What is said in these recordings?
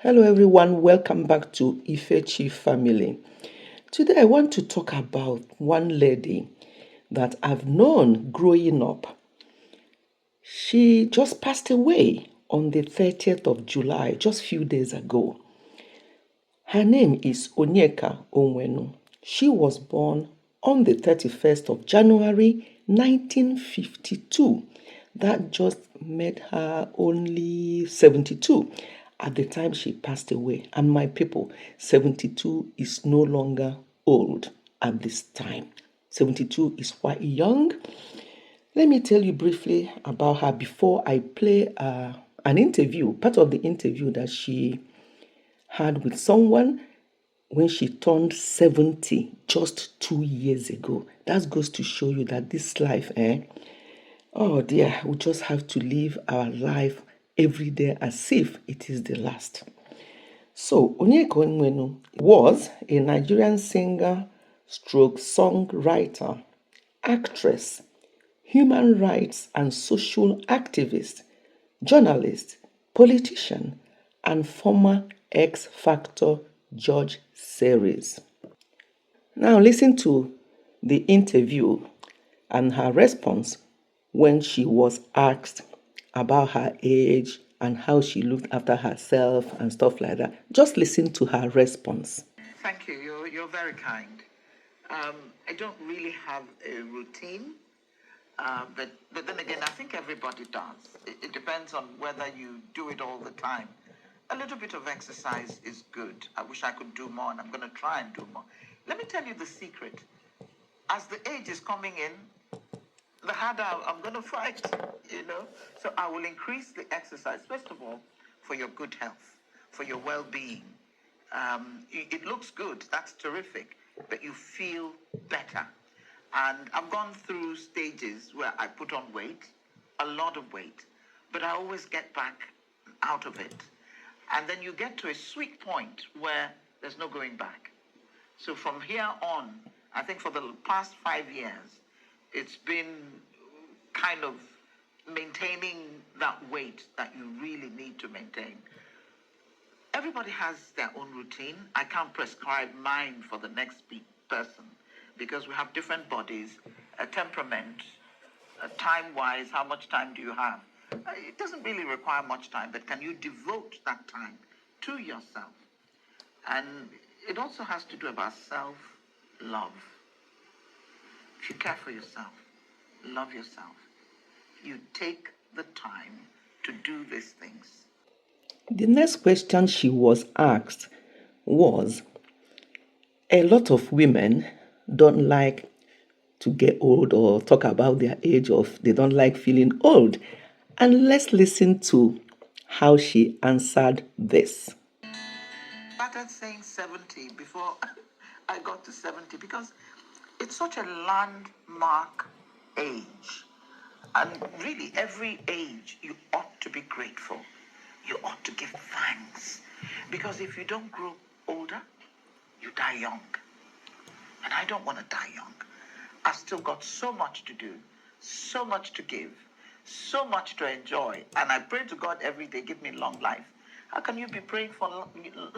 Hello everyone, welcome back to Ifechi family. Today I want to talk about one lady that I've known growing up. She just passed away on the 30th of July, just a few days ago. Her name is Onyeka Onwenu. She was born on the 31st of January 1952. That just made her only 72 at the time she passed away. And my people, 72 is no longer old at this time. 72 is quite young. Let me tell you briefly about her before I play an interview, part of the interview that she had with someone when she turned 70 just 2 years ago. That goes to show you that this life, oh dear, we just have to live our life every day as if it is the last. So, Onyeka Onwenu was a Nigerian singer, stroke songwriter, actress, human rights and social activist, journalist, politician, and former X Factor judge series. Now, listen to the interview and her response when she was asked about her age and how she looked after herself and stuff like that. Just listen to her response. Thank you. You're very kind. I don't really have a routine, but then again, I think everybody does. It depends on whether you do it all the time. A little bit of exercise is good. I wish I could do more, and I'm going to try and do more. Let me tell you the secret. As the age is coming in, the harder I'm going to fight, So I will increase the exercise, first of all, for your good health, for your well-being. It looks good, that's terrific, but you feel better. And I've gone through stages where I put on weight, a lot of weight, but I always get back out of it. And then you get to a sweet point where there's no going back. So from here on, I think for the past 5 years, it's been kind of maintaining that weight that you really need to maintain. Everybody has their own routine. I can't prescribe mine for the next person because we have different bodies, a temperament, time-wise, how much time do you have? It doesn't really require much time, but can you devote that time to yourself? And it also has to do about self-love. If you care for yourself, love yourself, you take the time to do these things. The next question she was asked was, a lot of women don't like to get old or talk about their age, of they don't like feeling old. And let's listen to how she answered this. I started saying 70 before I got to 70 because it's such a landmark age. And really, every age, you ought to be grateful. You ought to give thanks. Because if you don't grow older, you die young. And I don't want to die young. I've still got so much to do, so much to give, so much to enjoy. And I pray to God every day, give me long life. How can you be praying for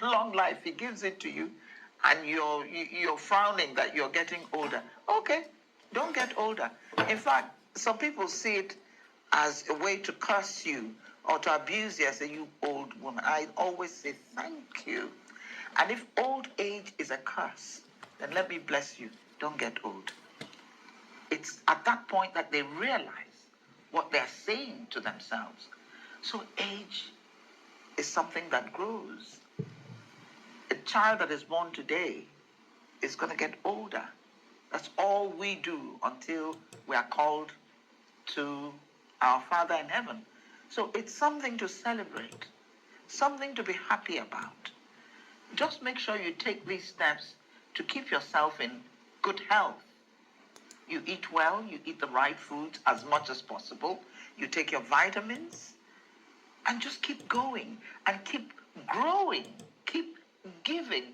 long life? He gives it to you, and you're frowning that you're getting older. Okay, don't get older. In fact, some people see it as a way to curse you or to abuse you, say, you old woman. I always say thank you. And if old age is a curse, then let me bless you. Don't get old. It's at that point that they realize what they're saying to themselves. So age is something that grows. A child that is born today is going to get older. That's all we do until we are called to our Father in heaven. So it's something to celebrate, something to be happy about. Just make sure you take these steps to keep yourself in good health. You eat well, you eat the right foods as much as possible, you take your vitamins, and just keep going and keep growing, keep giving.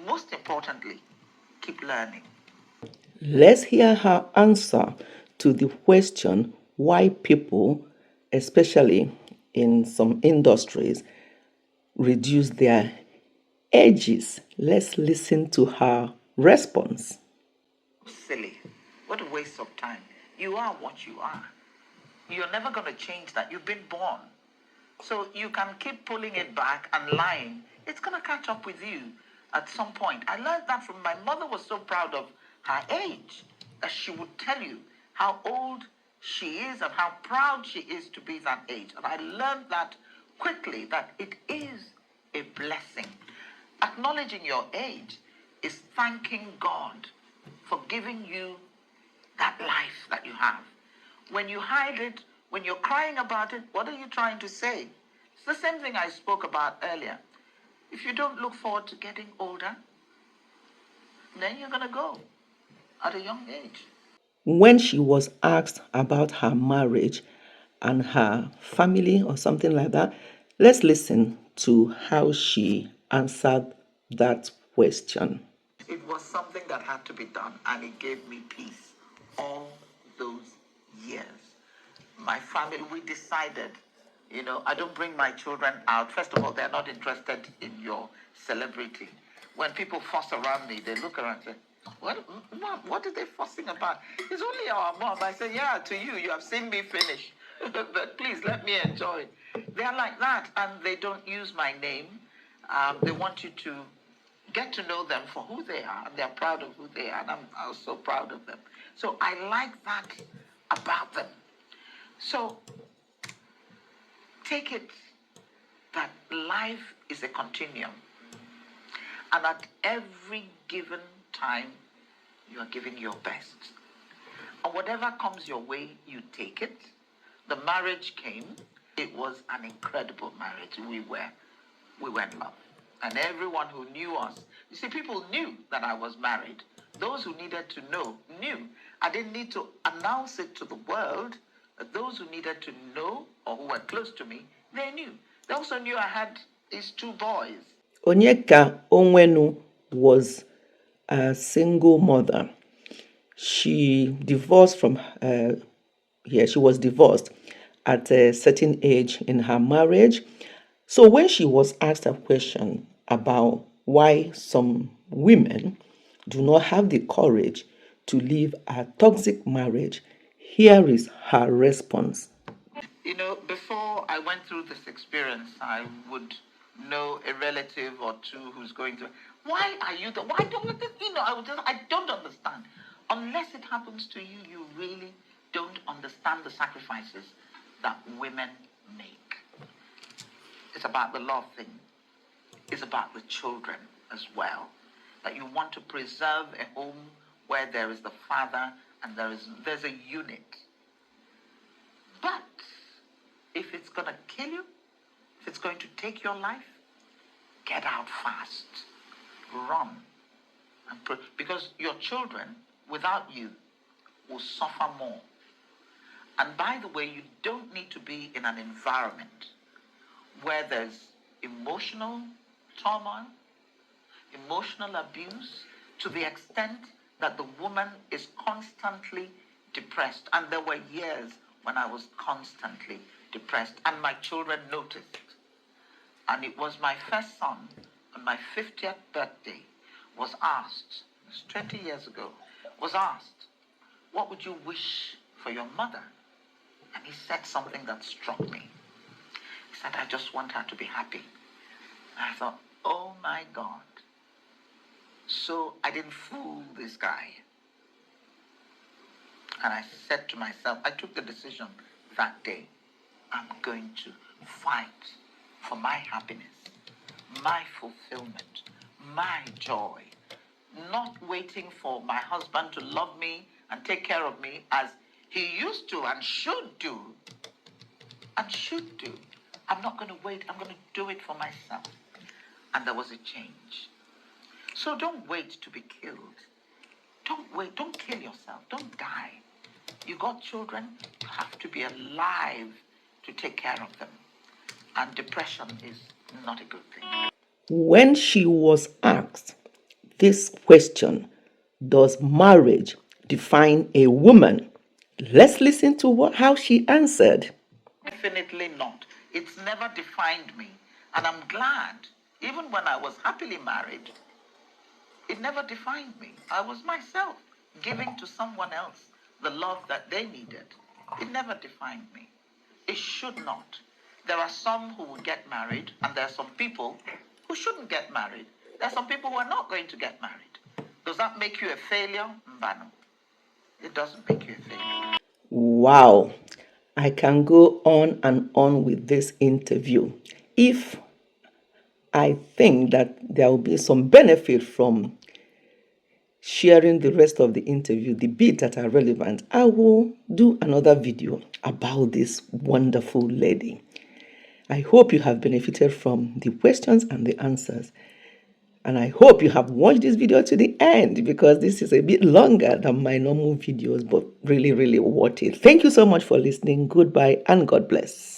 Most importantly, keep learning. Let's hear her answer to the question why people, especially in some industries, reduce their ages? Let's listen to her response. Silly. What a waste of time. You are what you are. You're never going to change that. You've been born. So you can keep pulling it back and lying. It's going to catch up with you at some point. I learned that from my mother. Was so proud of her age that she would tell you how old she is and how proud she is to be that age. And I learned that quickly, that it is a blessing. Acknowledging your age is thanking God for giving you that life that you have. When you hide it, when you're crying about it, what are you trying to say? It's the same thing I spoke about earlier. If you don't look forward to getting older, then you're going to go at a young age. When she was asked about her marriage and her family or something like that, let's listen to how she answered that question. It was something that had to be done, and it gave me peace all those years. My family, we decided, I don't bring my children out. First of all, they're not interested in your celebrity. When people fuss around me, they look around and say, what, Mom, what are they fussing about? It's only our mom. I say, yeah, to you, you have seen me finish. But please let me enjoy. They're like that, and they don't use my name. They want you to get to know them for who they are, and they're proud of who they are, and I'm also proud of them. So I like that about them. So take it that life is a continuum, and at every given time, you are giving your best. And whatever comes your way, you take it. The marriage came. It was an incredible marriage. We were in love. And everyone who knew us, you see, people knew that I was married. Those who needed to know knew. I didn't need to announce it to the world. But those who needed to know or who were close to me, they knew. They also knew I had these two boys. Onyeka Onwenu was a single mother. She divorced from she was divorced at a certain age in her marriage. So when she was asked a question about why some women do not have the courage to leave a toxic marriage, here is her response. Before I went through this experience, I would know a relative or two who's going through. Why are you the? Why don't I don't understand. Unless it happens to you, you really don't understand the sacrifices that women make. It's about the love thing. It's about the children as well. That you want to preserve a home where there is the father and there's a unit. But if it's going to kill you, if it's going to take your life, get out fast. Run. Because your children, without you, will suffer more. And by the way, you don't need to be in an environment where there's emotional turmoil, emotional abuse, to the extent that the woman is constantly depressed. And there were years when I was constantly depressed, and my children noticed. And it was my first son, on my 50th birthday, was asked, it was 20 years ago, was asked, what would you wish for your mother? And he said something that struck me. He said, I just want her to be happy. And I thought, oh my God. So I didn't fool this guy. And I said to myself, I took the decision that day, I'm going to fight for my happiness, my fulfillment, my joy. Not waiting for my husband to love me and take care of me as he used to and should do. And should do. I'm not going to wait. I'm going to do it for myself. And there was a change. So don't wait to be killed. Don't wait. Don't kill yourself. Don't die. You got children. You have to be alive to take care of them. And depression is not a good thing. When she was asked this question, does marriage define a woman? Let's listen to how she answered. Definitely not. It's never defined me. And I'm glad, even when I was happily married, it never defined me. I was myself, giving to someone else the love that they needed. It never defined me. It should not. There are some who will get married, and there are some people who shouldn't get married. There are some people who are not going to get married. Does that make you a failure? Mbano. It doesn't make you a failure. Wow. I can go on and on with this interview. If I think that there will be some benefit from sharing the rest of the interview, the bits that are relevant, I will do another video about this wonderful lady. I hope you have benefited from the questions and the answers. And I hope you have watched this video to the end, because this is a bit longer than my normal videos, but really, really worth it. Thank you so much for listening. Goodbye and God bless.